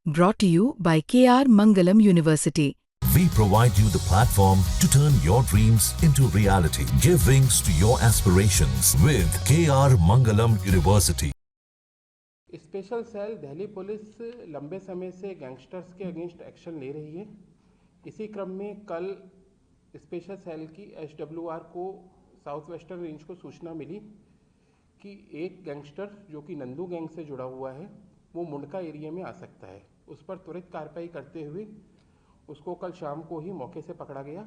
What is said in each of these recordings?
Brought to you by KR Mangalam University. We provide you the platform to turn your dreams into reality. Give wings to your aspirations with KR Mangalam University. Special cell Delhi police लंबे समय से gangsters के against action ले रही है। इसी क्रम में कल स्पेशल सेल की SWR को साउथ वेस्टर्न रेंज को सूचना मिली कि एक गैंगस्टर जो कि नंदू गैंग से जुड़ा हुआ है वो मुंडका एरिया में आ सकता है। उस पर त्वरित कार्रवाई करते हुए उसको कल शाम को ही मौके से पकड़ा गया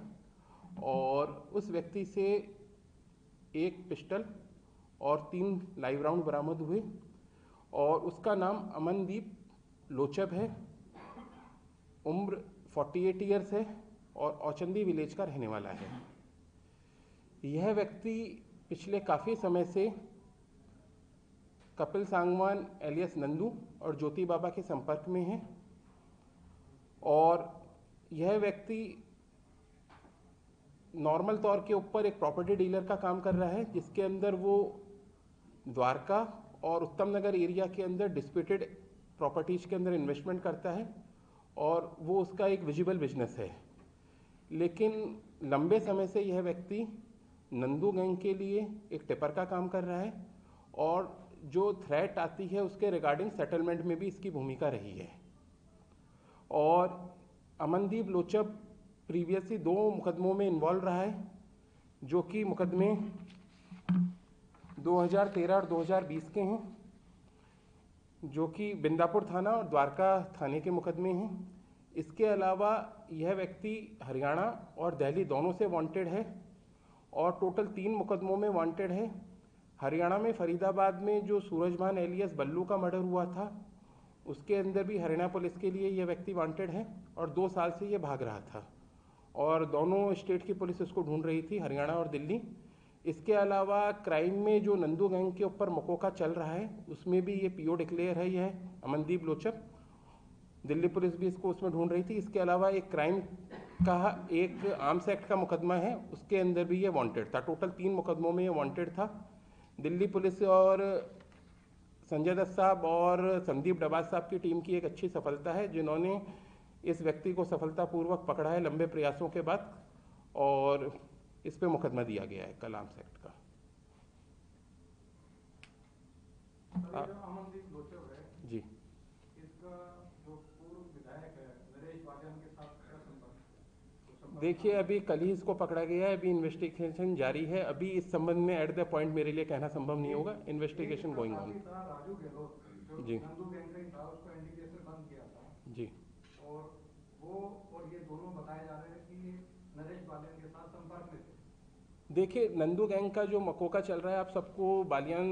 और उस व्यक्ति से एक पिस्टल और 3 लाइव राउंड बरामद हुए और उसका नाम अमनदीप लोचब है। उम्र 48 ईयर्स है और औचंदी विलेज का रहने वाला है। यह व्यक्ति पिछले काफ़ी समय से कपिल सांगवान एलियस नंदू और ज्योति बाबा के संपर्क में है और यह व्यक्ति नॉर्मल तौर के ऊपर एक प्रॉपर्टी डीलर का काम कर रहा है, जिसके अंदर वो द्वारका और उत्तम नगर एरिया के अंदर डिस्प्यूटेड प्रॉपर्टीज के अंदर इन्वेस्टमेंट करता है और वो उसका एक विजिबल बिजनेस है। लेकिन लंबे समय से यह व्यक्ति नंदू गैंग के लिए एक टिपर का काम कर रहा है और जो थ्रेट आती है उसके रिगार्डिंग सेटलमेंट में भी इसकी भूमिका रही है। और अमनदीप लोचब प्रीवियसली 2 मुकदमों में इन्वॉल्व रहा है, जो कि मुकदमे 2013 और 2020 के हैं, जो कि बिंदापुर थाना और द्वारका थाने के मुकदमे हैं। इसके अलावा यह व्यक्ति हरियाणा और दिल्ली दोनों से वांटेड है और टोटल 3 मुकदमों में वांटेड है। हरियाणा में फरीदाबाद में जो सूरजभान एलियस बल्लू का मर्डर हुआ था, उसके अंदर भी हरियाणा पुलिस के लिए यह व्यक्ति वांटेड है और 2 साल से ये भाग रहा था और दोनों स्टेट की पुलिस इसको ढूंढ रही थी, हरियाणा और दिल्ली। इसके अलावा क्राइम में जो नंदू गैंग के ऊपर मकोका चल रहा है उसमें भी ये PO डिक्लेयर है, यह अमनदीप लोचब। दिल्ली पुलिस भी इसको उसमें ढूंढ रही थी। इसके अलावा एक क्राइम का एक आर्म्स एक्ट का मुकदमा है, उसके अंदर भी ये वांटेड था। टोटल 3 मुकदमों में ये वांटेड था। दिल्ली पुलिस और संजय दत्त साहब और संदीप डबाज साहब की टीम की एक अच्छी सफलता है, जिन्होंने इस व्यक्ति को सफलतापूर्वक पकड़ा है लंबे प्रयासों के बाद और इस पे मुकदमा दिया गया है कल आर्म्स एक्ट का। अमनदीप लोचब है जी, इसका जो पूर्व विधायक है नरेश बालियान के साथ क्या संपर्क? देखिए अभी कल ही इसको पकड़ा गया है, अभी इन्वेस्टिगेशन जारी है। अभी इस संबंध में एट द पॉइंट मेरे लिए कहना संभव नहीं होगा। Investigation going on. Raju Gehlot जो जी नंदू गैंग का ही था, उसको NDPS से बंद किया था जी। और वो और ये दोनों बताए जा रहे हैं कि नरेश बालियान के साथ संपर्क में थे। देखिए नंदू गैंग का जो मकोका चल रहा है, आप सबको बालियान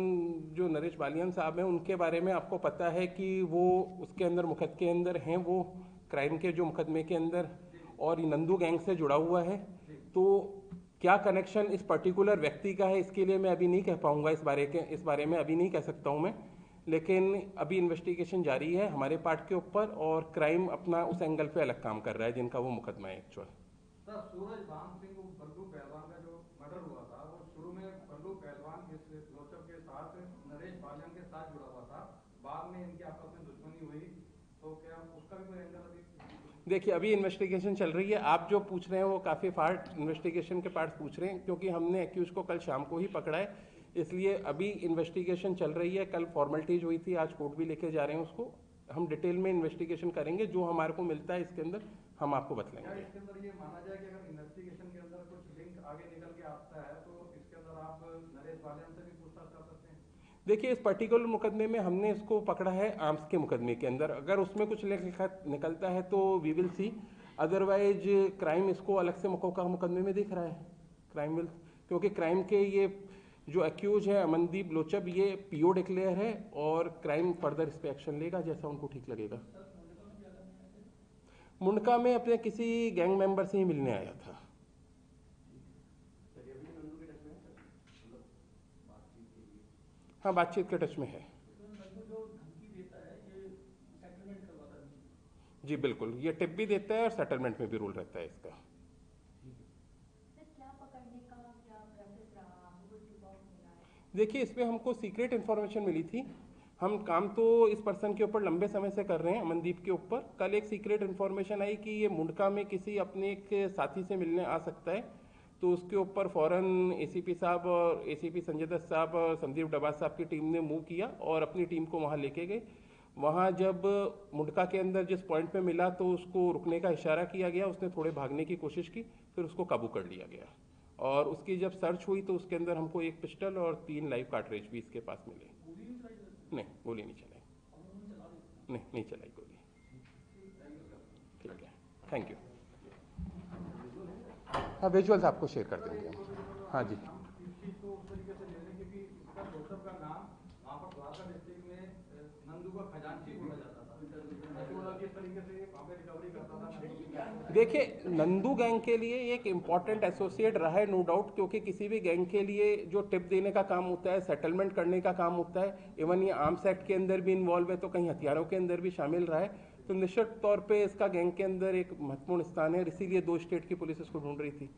जो नरेश बालियान साहब हैं उनके बारे में आपको पता है कि वो उसके अंदर मुकदमे के अंदर हैं, वो क्राइम के जो मुकदमे के अंदर और ये नंदू गैंग से जुड़ा हुआ है। तो क्या कनेक्शन इस पर्टिकुलर व्यक्ति का है, इसके लिए मैं अभी नहीं कह पाऊंगा। इस बारे में अभी नहीं कह सकता हूं मैं, लेकिन अभी इन्वेस्टिगेशन जारी है हमारे पार्ट के ऊपर और क्राइम अपना उस एंगल पे अलग काम कर रहा है जिनका वो मुकदमा है एक्चुअल। सर सूरजभान सिंह बल्लू पहलवान का जो मर्डर हुआ था, वो शुरू में बल्लू पहलवान इस लोचब के साथ नरेश बालियान के साथ जुड़ा हुआ था, बाद में इनकी आपस में दुश्मनी हुई, तो क्या उसका भी कोई एंगल अभी? देखिए अभी इन्वेस्टिगेशन चल रही है। आप जो पूछ रहे हैं वो काफ़ी पार्ट इन्वेस्टिगेशन के पार्ट्स पूछ रहे हैं, क्योंकि हमने एक्यूज को कल शाम को ही पकड़ा है, इसलिए अभी इन्वेस्टिगेशन चल रही है। कल फॉर्मेलिटीज हुई थी, आज कोर्ट भी लेके जा रहे हैं उसको। हम डिटेल में इन्वेस्टिगेशन करेंगे, जो हमारे को मिलता है इसके अंदर हम आपको क्या बतलाएंगे। इसके अंदर ये माना जाए कि अगर इन्वेस्टिगेशन के अंदर कुछ लिंक आगे निकल के आता है तो इसके अंदर आप नरेश बालियान से भी पूछताछ कर सकते हैं? देखिए इस पर्टिकुलर मुकदमे में हमने इसको पकड़ा है आर्म्स के मुकदमे के अंदर। अगर उसमें कुछ निकलता है तो we will see, otherwise crime इसको अलग से मकोका मुकदमे में दिख रहा है। क्राइम विल, क्योंकि क्राइम के ये जो एक्यूज है अमनदीप लोचब, ये PO डिक्लेयर है और क्राइम फर्दर इस पर एक्शन लेगा जैसा उनको ठीक लगेगा। मुंडका में अपने किसी गैंग मेंबर से ही मिलने आया था। हाँ, बातचीत के टच में है। जी बिल्कुल, ये टिप भी देता है और सेटलमेंट में भी रूल रहता है इसका। देखिए इसमें हमको सीक्रेट इन्फॉर्मेशन मिली थी, हम काम तो इस पर्सन के ऊपर लंबे समय से कर रहे हैं, अमनदीप के ऊपर। कल एक सीक्रेट इन्फॉर्मेशन आई कि ये मुंडका में किसी अपने एक साथी से मिलने आ सकता है, तो उसके ऊपर फ़ौरन एसीपी साहब और एसीपी संजय दत्त साहब और संदीप डबास साहब की टीम ने मूव किया और अपनी टीम को वहाँ लेके गए। वहाँ जब मुंडका के अंदर जिस पॉइंट पे मिला तो उसको रुकने का इशारा किया गया, उसने थोड़े भागने की कोशिश की, फिर उसको काबू कर लिया गया। और उसकी जब सर्च हुई तो उसके अंदर हमको एक पिस्टल और 3 लाइव कार्ट्रिज भी इसके पास मिले। नहीं, गोली नहीं चलाई, नहीं चलाई गोली। ठीक है, थैंक यू। हाँ, विजुअल्स आपको शेयर कर देंगे हम। हाँ जी, तो उस तरीके से ले लें क्योंकि इसका जोसेफ का नाम वहाँ पर द्वारका डिस्ट्रिक्ट में नंदू का खजांची बोला जाता था, किस तरीके से वहाँ पे रिकवरी करता था। देखिए, नंदू गैंग के लिए एक इम्पॉर्टेंट एसोसिएट रहा है, नो डाउट, क्योंकि किसी भी गैंग के लिए जो टिप देने का काम होता है, सेटलमेंट करने का काम होता है, इवन ये आर्म्स एक्ट के अंदर भी इन्वॉल्व है, तो कहीं हथियारों के अंदर भी शामिल रहा है। तो निश्चित तौर पे इसका गैंग के अंदर एक महत्वपूर्ण स्थान है, इसीलिए 2 स्टेट की पुलिस इसको ढूंढ रही थी।